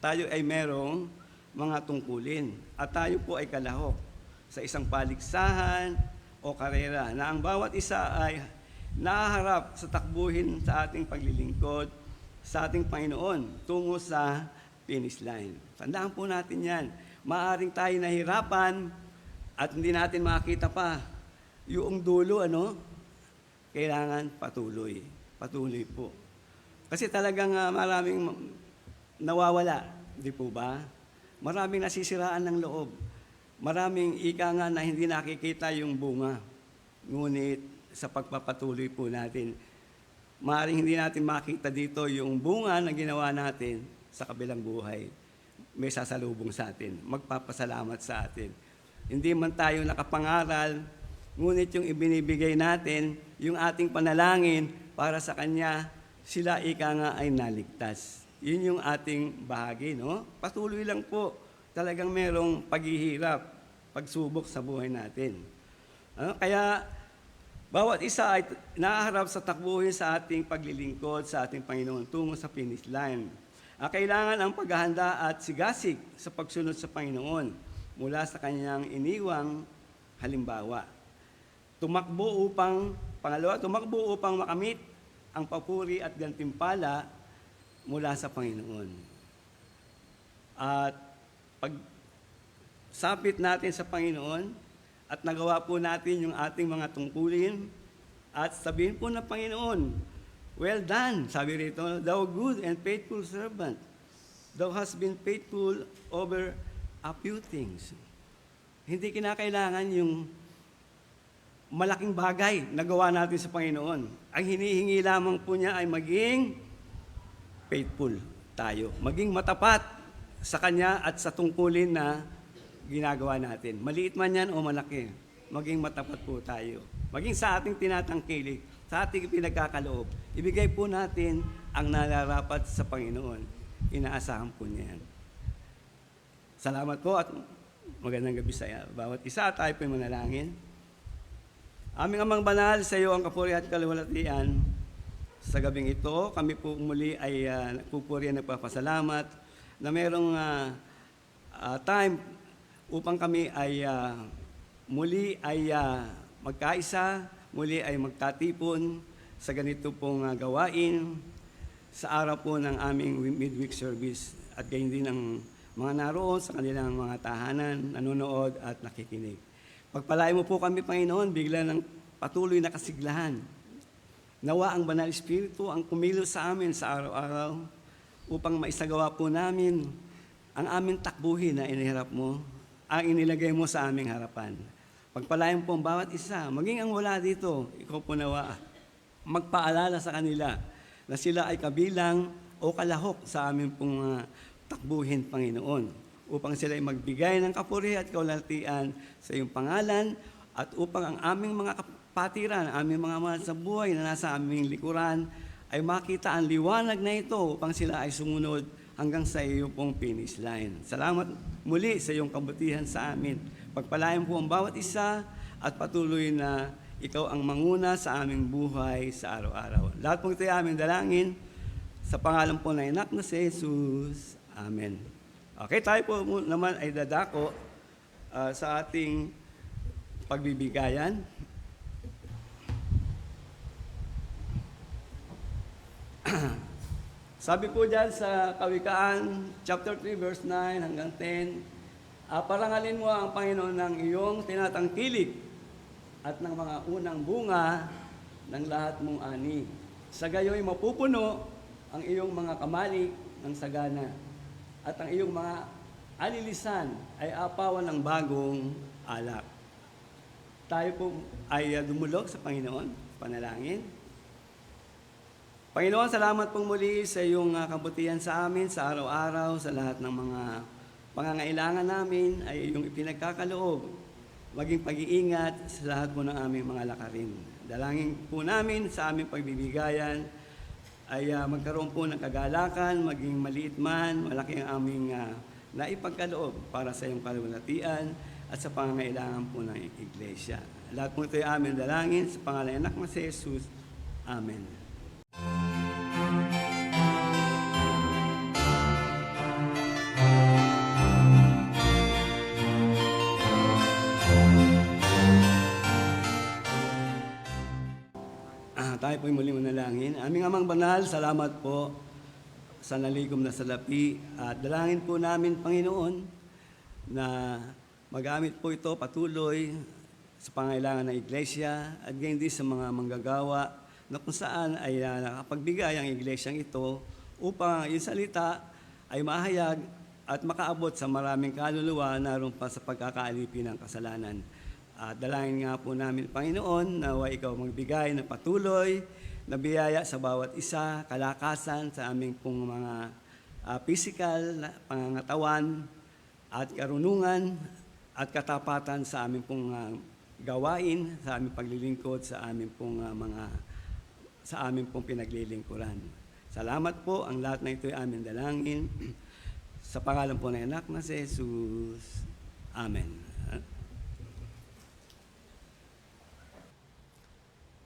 Tayo ay merong mga tungkulin. At tayo po ay kalahok sa isang paligsahan o karera na ang bawat isa ay nahaharap sa takbuhin sa ating paglilingkod sa ating Panginoon tungo sa finish line. Tandaan po natin yan. Maaring tayo nahirapan at hindi natin makita pa yung dulo, kailangan patuloy. Patuloy po. Kasi talagang maraming nawawala, di po ba? Maraming nasisiraan ng loob. Maraming ika nga na hindi nakikita yung bunga. Ngunit sa pagpapatuloy po natin, maaaring hindi natin makita dito yung bunga na ginawa natin sa kabilang buhay. May sasalubong sa atin, magpapasalamat sa atin. Hindi man tayo nakapangaral, ngunit yung ibinibigay natin, yung ating panalangin para sa Kanya, sila ika nga ay naligtas. Yun yung ating bahagi, no? Patuloy lang po, talagang merong paghihirap, pagsubok sa buhay natin. Kaya, bawat isa ay nakaharap sa takbuhin sa ating paglilingkod sa ating Panginoon tungo sa finish line. Kailangan ang paghahanda at sigasig sa pagsunod sa Panginoon mula sa Kanyang iniwang halimbawa. Tumakbo upang makamit ang papuri at gantimpala mula sa Panginoon. At pag sapit natin sa Panginoon at nagawa po natin yung ating mga tungkulin at sabihin po ng Panginoon, well done, sabi rito, thou good and faithful servant. Thou hast been faithful over a few things. Hindi kinakailangan yung malaking bagay na gawa natin sa Panginoon. Ang hinihingi lamang po niya ay maging faithful tayo. Maging matapat sa Kanya at sa tungkulin na ginagawa natin. Maliit man yan o malaki, maging matapat po tayo. Maging sa ating tinatangkilik, sa ating pinagkakaloob, ibigay po natin ang nararapat sa Panginoon. Inaasahan po niya yan. Salamat po at magandang gabi sa bawat isa. Tayo po yung manalangin. Aming Amang Banal, sa iyo ang kapuri at kaluwalhatian. Sa gabing ito, kami po muli ay nagpupuri at nagpapasalamat na merong time upang kami ay muli ay magkaisa, muli ay magkatipon sa ganito pong gawain sa araw po ng aming midweek service at gayon din ang mga naroon sa kanilang mga tahanan, nanonood at nakikinig. Pagpalain mo po kami, Panginoon, bigla ng patuloy na kasiglahan. Nawa ang Banal Espiritu ang kumilos sa amin sa araw-araw upang maisagawa po namin ang aming takbuhin na inihirap mo, ang inilagay mo sa aming harapan. Pagpalain po ang bawat isa, maging ang wala dito, ikaw po nawa, magpaalala sa kanila na sila ay kabilang o kalahok sa aming pong takbuhin, Panginoon, upang sila ay magbigay ng kapuri at kaulatian sa iyong pangalan at upang ang aming mga kapatiran, aming mga mahal sa buhay na nasa aming likuran ay makita ang liwanag na ito upang sila ay sumunod hanggang sa iyo pong finish line. Salamat muli sa iyong kabutihan sa amin. Pagpalain po ang bawat isa at patuloy na ikaw ang manguna sa aming buhay sa araw-araw. Lahat po ito ay aming dalangin sa pangalan po ng anak na si Jesus. Amen. Okay, tayo po naman ay dadako sa ating pagbibigayan. Sabi po dyan sa Kawikaan, chapter 3, verse 9 hanggang 10, parangalin mo ang Panginoon ng iyong tinatangkilik at ng mga unang bunga ng lahat mong ani. Sa gayo'y mapupuno ang iyong mga kamalik ng sagana at ang iyong mga alilisan ay apawan ng bagong alak. Tayo po ay dumulog sa Panginoon, panalangin. Panginoon, salamat pong muli sa iyong kabutihan sa amin sa araw-araw, sa lahat ng mga pangangailangan namin ay iyong ipinagkakaloob, maging pag-iingat sa lahat po ng aming mga lakarin. Dalangin po namin sa aming pagbibigayan ay magkaroon po ng kagalakan, maging maliit man, malaki ang aming naipagkaloob para sa iyong kaluwalhatian at sa pangangailangan po ng Iglesia. Lahat po ito ay aming dalangin sa pangalan ng anak na si Jesus. Amen. Tayo po'y muling manalangin. Aming Amang Banal, salamat po sa naligom na salapi. At dalangin po namin, Panginoon, na magamit po ito patuloy sa pangailangan ng Iglesia at gayon din sa mga manggagawa na kung saan ay nakapagbigay ang iglesyang ito upang yung salita ay mahayag at makaabot sa maraming kaluluwa naroon pa sa pagkakaalipin ng kasalanan. At dalangin nga po namin, Panginoon, nawa ikaw magbigay na patuloy na biyaya sa bawat isa, kalakasan sa aming pong mga physical, pangangatawan, at karunungan, at katapatan sa aming pong gawain, sa aming paglilingkod, sa aming pong pinaglilingkuran. Salamat po, ang lahat na ito ay aming dalangin. Sa pangalan po ng anak na si Jesus. Amen.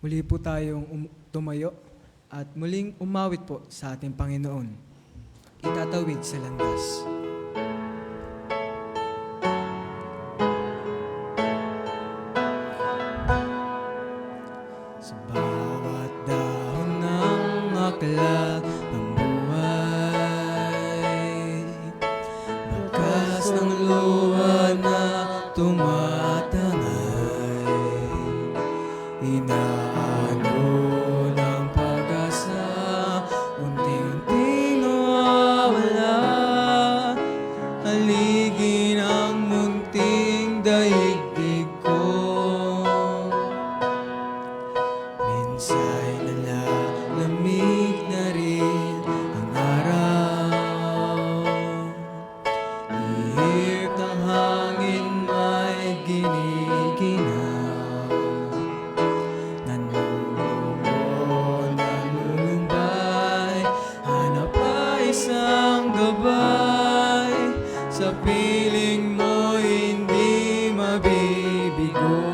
Muli po tayong tumayo at muling umawit po sa ating Panginoon. Itatawid sa landas. Sa bawat dahon ng aklat ng buhay, bakas ng luha na tumatangay, inaano ng pag-asa, unti-unting nawawala, haligin ang munting daigdig ko. Minsa'y nalalamig na rin ang araw, ihip ng hangin may giniginaw, nanulumbay, hanap pa isang gabay, sa piling mo hindi mabibigo.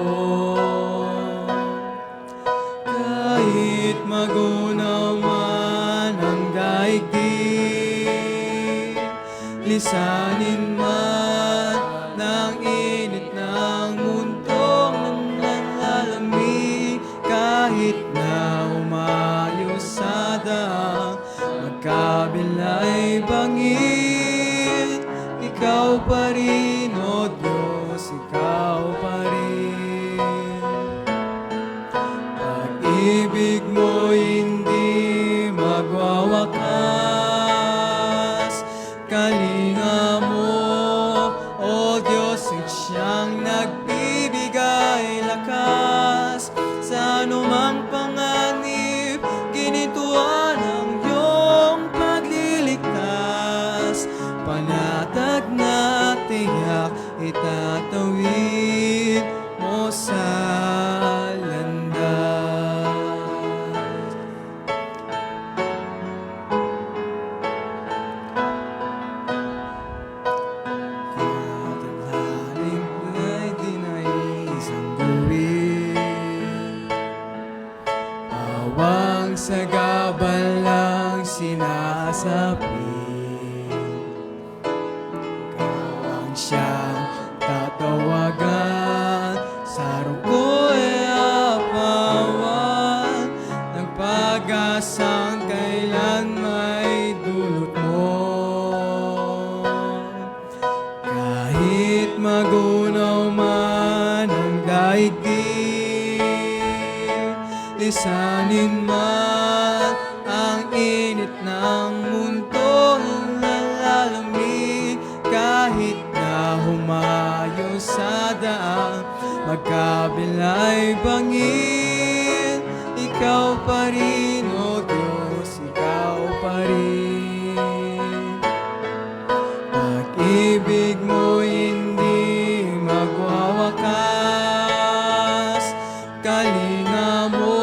Kahit magunaw man ang daigdig, lisanin man ng init ng mundong nanlalamig, kahit na umayo sa daang magkabila'y bangin, ikaw pa rin, O Diyos, ikaw pa rin. Pag-ibig mo hindi magwawakas, kalinga mo, O Diyos, siyang nagbibigay lakas sa anumang panganib, ginituan ang iyong pagliligtas, panatag na tiyak itatawid mo sa landas. Kataglaling ay di naisang gawin, pawang sa gabal lang sinasabi, ikaw ang siyang tatawagan, sa rungkoy apawan, ng pag-asang kailan may dulot mo. Kahit magunaw man ang daigdig, lisanin man ang init ng mundong nalalamig, kahit na humayo sa daang magkabila'y bangin, ikaw pa rin, O Diyos, ikaw pa rin. Pag-ibig mo hindi magwawakas, kalinga mo,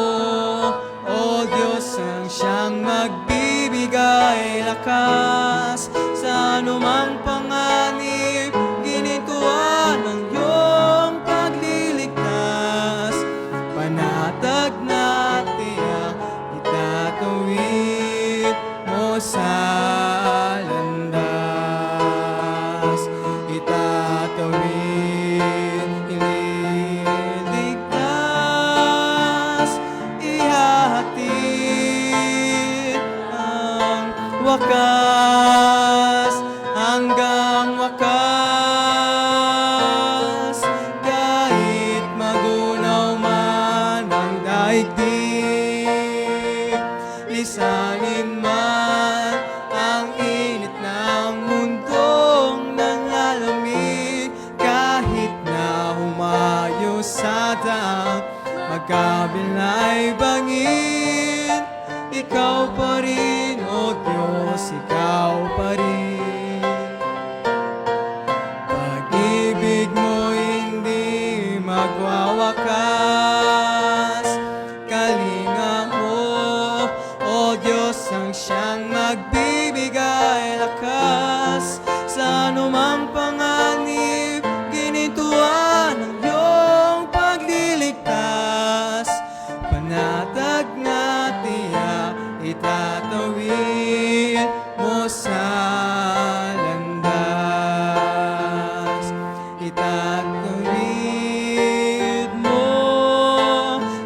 O Diyos, ang siyang magbibigay lakas sa anumang panganib, ginituan ang iyong pagliligtas, panatag na tiyak itatawid mo sa landas, itatawid, ililigtas, ihahatid ang wakas hanggang wakas, kahit magunaw man ang daigdig, Lisanin man ang init ng mundong nanlalamig, kahit na humayo sa daan, magkabila'y bangin. Ikaw pa rin, O Diyos, ikaw pa rin. Pag-ibig mo hindi magwawakas. Kalinga mo, O Diyos, ang siyang magbibigay lakas. Sa anumang panganib, ginintuan ang iyong pagliligtas. Panatag na tiyak, itatawid mo sa landas. Itatawid mo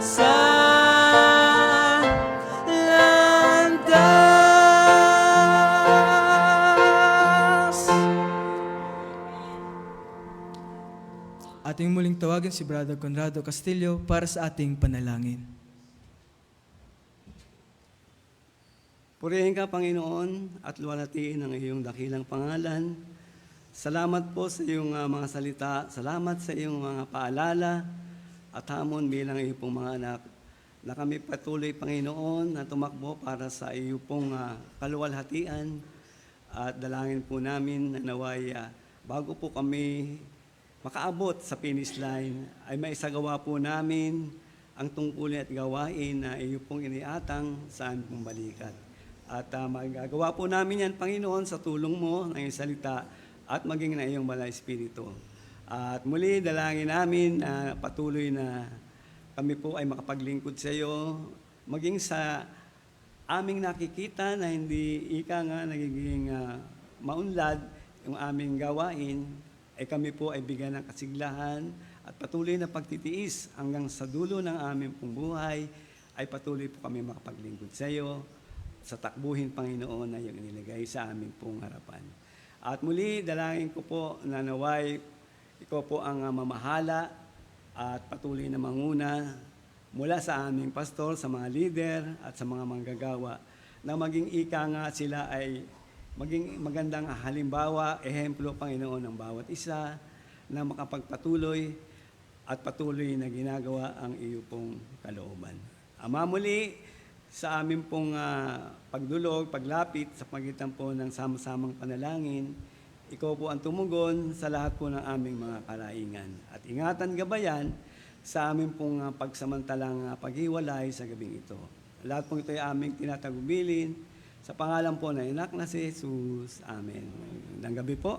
sa landas. Ating muling tawagan si Brother Conrado Castillo para sa ating panalangin. Purihin ka, Panginoon, at luwalhatiin ang iyong dakilang pangalan. Salamat po sa iyong mga salita. Salamat sa iyong mga paalala at hamon bilang iyong pong mga anak na kami patuloy, Panginoon, na tumakbo para sa iyong pong kaluwalhatian. At dalangin po namin na naway bago po kami makaabot sa finish line, ay maisagawa po namin ang tungkulin at gawain na iyong pong iniatang sa aming pong balikat. At magagawa po namin yan, Panginoon, sa tulong mo ng iyong salita at maging na iyong banal na Espiritu. At muli, dalangin namin na patuloy na kami po ay makapaglingkod sa iyo, maging sa aming nakikita na hindi ika nga nagiging maunlad yung aming gawain, ay kami po ay bigyan ng kasiglahan at patuloy na pagtitiis hanggang sa dulo ng aming pong buhay, ay patuloy po kami makapaglingkod sa iyo, sa takbuhin, Panginoon, na iyong inilagay sa aming pong harapan. At muli, dalangin ko po na naway, ikaw po ang mamahala at patuloy na manguna mula sa aming pastor, sa mga leader at sa mga manggagawa, na maging ika nga sila ay maging magandang halimbawa, ehemplo, Panginoon, ng bawat isa na makapagpatuloy at patuloy na ginagawa ang iyo pong kalooban. Ama, muli, sa aming pong pagdulog, paglapit sa pagitan po ng sama-samang panalangin, ikaw po ang tumugon sa lahat po ng aming mga karaingan. At ingatan gabayan sa aming pong pagsamantalang paghiwalay sa gabing ito. Lahat po ito ay aming tinatagubilin sa pangalan po ng anak na si Jesus. Amen. Magandang gabi po.